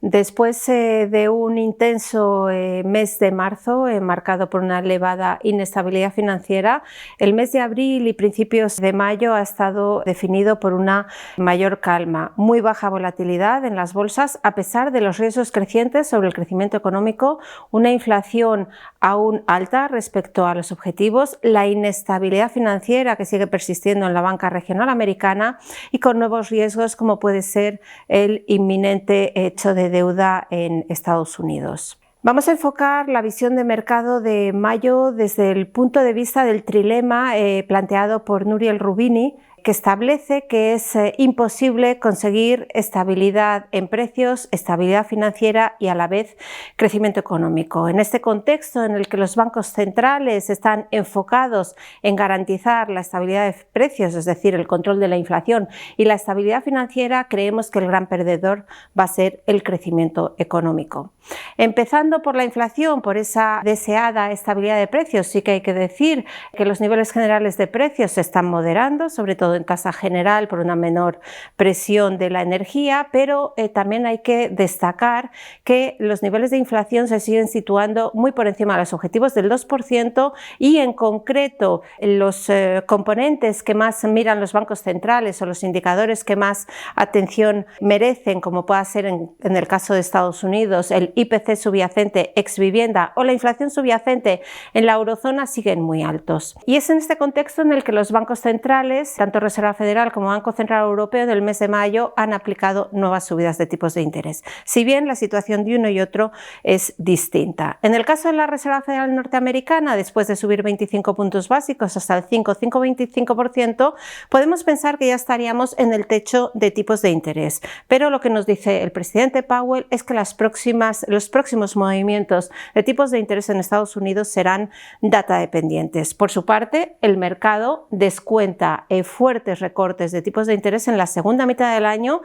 Después de un intenso mes de marzo, marcado por una elevada inestabilidad financiera, el mes de abril y principios de mayo ha estado definido por una mayor calma, muy baja volatilidad en las bolsas a pesar de los riesgos crecientes sobre el crecimiento económico, una inflación aún alta respecto a los objetivos, la inestabilidad financiera que sigue persistiendo en la banca regional americana y con nuevos riesgos como puede ser el inminente hecho de deuda en Estados Unidos. Vamos a enfocar la visión de mercado de mayo desde el punto de vista del trilema planteado por Nouriel Roubini, que establece que es imposible conseguir estabilidad en precios, estabilidad financiera y a la vez crecimiento económico. En este contexto en el que los bancos centrales están enfocados en garantizar la estabilidad de precios, es decir, el control de la inflación y la estabilidad financiera, creemos que el gran perdedor va a ser el crecimiento económico. Empezando por la inflación, por esa deseada estabilidad de precios, sí que hay que decir que los niveles generales de precios se están moderando, sobre todo en tasa general por una menor presión de la energía, pero también hay que destacar que los niveles de inflación se siguen situando muy por encima de los objetivos del 2% y en concreto los componentes que más miran los bancos centrales o los indicadores que más atención merecen, como pueda ser en el caso de Estados Unidos, el IPC subyacente ex vivienda o la inflación subyacente en la eurozona siguen muy altos. Y es en este contexto en el que los bancos centrales, tanto Reserva Federal como Banco Central Europeo, en el mes de mayo han aplicado nuevas subidas de tipos de interés, si bien la situación de uno y otro es distinta. En el caso de la Reserva Federal norteamericana, después de subir 25 puntos básicos hasta el 5,25%, podemos pensar que ya estaríamos en el techo de tipos de interés. Pero lo que nos dice el presidente Powell es que los próximos movimientos de tipos de interés en Estados Unidos serán data dependientes. Por su parte, el mercado descuenta fuertes recortes de tipos de interés en la segunda mitad del año,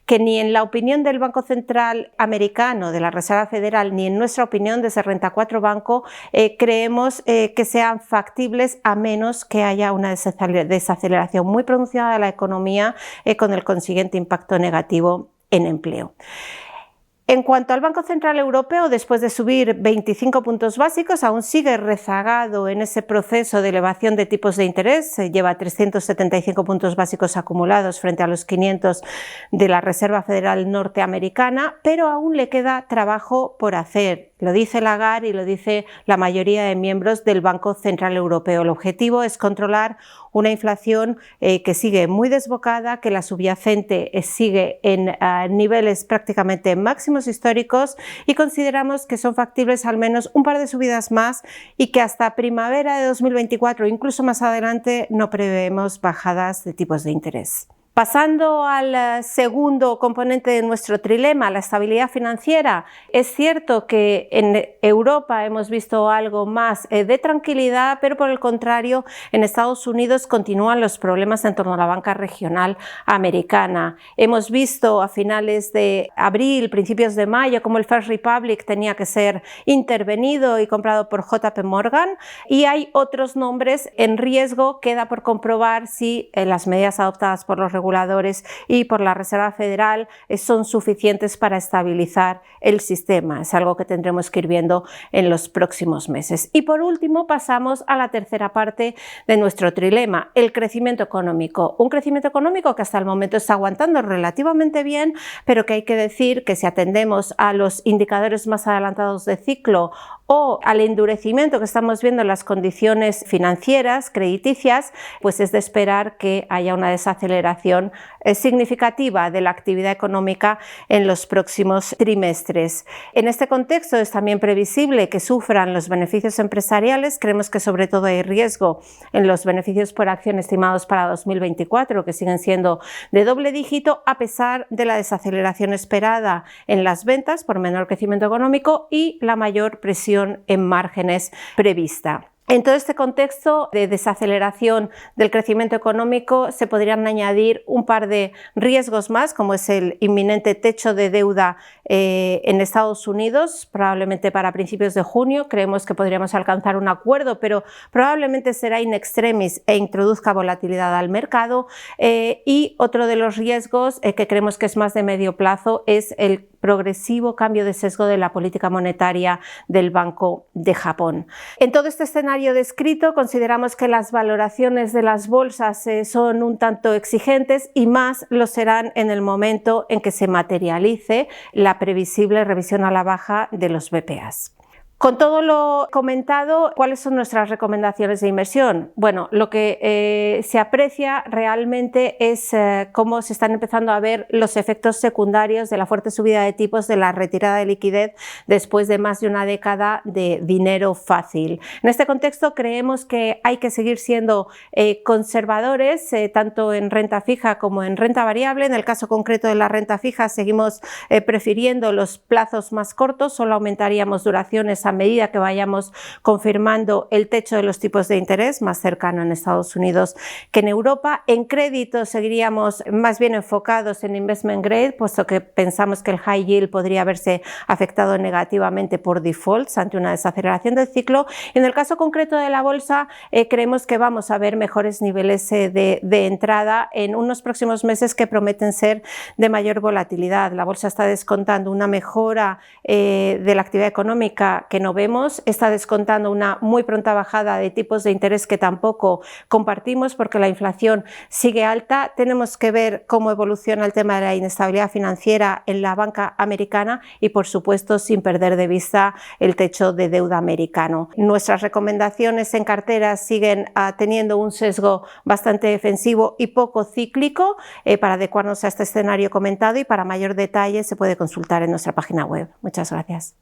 que ni en la opinión del Banco Central americano, de la Reserva Federal, ni en nuestra opinión desde Renta 4 Banco creemos que sean factibles a menos que haya una desaceleración muy pronunciada de la economía con el consiguiente impacto negativo en empleo. En cuanto al Banco Central Europeo, después de subir 25 puntos básicos, aún sigue rezagado en ese proceso de elevación de tipos de interés. Lleva 375 puntos básicos acumulados frente a los 500 de la Reserva Federal norteamericana, pero aún le queda trabajo por hacer. Lo dice Lagarde y lo dice la mayoría de miembros del Banco Central Europeo. El objetivo es controlar una inflación que sigue muy desbocada, que la subyacente sigue en niveles prácticamente máximos históricos y consideramos que son factibles al menos un par de subidas más y que hasta primavera de 2024 o incluso más adelante no prevemos bajadas de tipos de interés. Pasando al segundo componente de nuestro trilema, la estabilidad financiera, es cierto que en Europa hemos visto algo más de tranquilidad, pero por el contrario, en Estados Unidos continúan los problemas en torno a la banca regional americana. Hemos visto a finales de abril, principios de mayo, cómo el First Republic tenía que ser intervenido y comprado por JP Morgan, y hay otros nombres en riesgo. Queda por comprobar si las medidas adoptadas por los reguladores y por la Reserva Federal son suficientes para estabilizar el sistema. Es algo que tendremos que ir viendo en los próximos meses. Y por último pasamos a la tercera parte de nuestro trilema, el crecimiento económico. Un crecimiento económico que hasta el momento está aguantando relativamente bien, pero que hay que decir que si atendemos a los indicadores más adelantados de ciclo o al endurecimiento que estamos viendo en las condiciones financieras, crediticias, pues es de esperar que haya una desaceleración significativa de la actividad económica en los próximos trimestres. En este contexto es también previsible que sufran los beneficios empresariales. Creemos que sobre todo hay riesgo en los beneficios por acción estimados para 2024, que siguen siendo de doble dígito a pesar de la desaceleración esperada en las ventas por menor crecimiento económico y la mayor presión en márgenes prevista. En todo este contexto de desaceleración del crecimiento económico se podrían añadir un par de riesgos más, como es el inminente techo de deuda en Estados Unidos, probablemente para principios de junio. Creemos que podríamos alcanzar un acuerdo, pero probablemente será in extremis e introduzca volatilidad al mercado. Y otro de los riesgos que creemos que es más de medio plazo es el progresivo cambio de sesgo de la política monetaria del Banco de Japón. En todo este escenario descrito, consideramos que las valoraciones de las bolsas son un tanto exigentes y más lo serán en el momento en que se materialice la previsible revisión a la baja de los BPAs. Con todo lo comentado, ¿cuáles son nuestras recomendaciones de inversión? Bueno, lo que se aprecia realmente es cómo se están empezando a ver los efectos secundarios de la fuerte subida de tipos de la retirada de liquidez después de más de una década de dinero fácil. En este contexto creemos que hay que seguir siendo conservadores, tanto en renta fija como en renta variable. En el caso concreto de la renta fija seguimos prefiriendo los plazos más cortos, solo aumentaríamos duraciones a medida que vayamos confirmando el techo de los tipos de interés, más cercano en Estados Unidos que en Europa. En crédito seguiríamos más bien enfocados en investment grade, puesto que pensamos que el high yield podría verse afectado negativamente por defaults ante una desaceleración del ciclo. En el caso concreto de la bolsa, creemos que vamos a ver mejores niveles de entrada en unos próximos meses que prometen ser de mayor volatilidad. La bolsa está descontando una mejora de la actividad económica que no vemos, está descontando una muy pronta bajada de tipos de interés que tampoco compartimos porque la inflación sigue alta. Tenemos que ver cómo evoluciona el tema de la inestabilidad financiera en la banca americana y, por supuesto, sin perder de vista el techo de deuda americano. Nuestras recomendaciones en carteras siguen teniendo un sesgo bastante defensivo y poco cíclico para adecuarnos a este escenario comentado, y para mayor detalle se puede consultar en nuestra página web. Muchas gracias.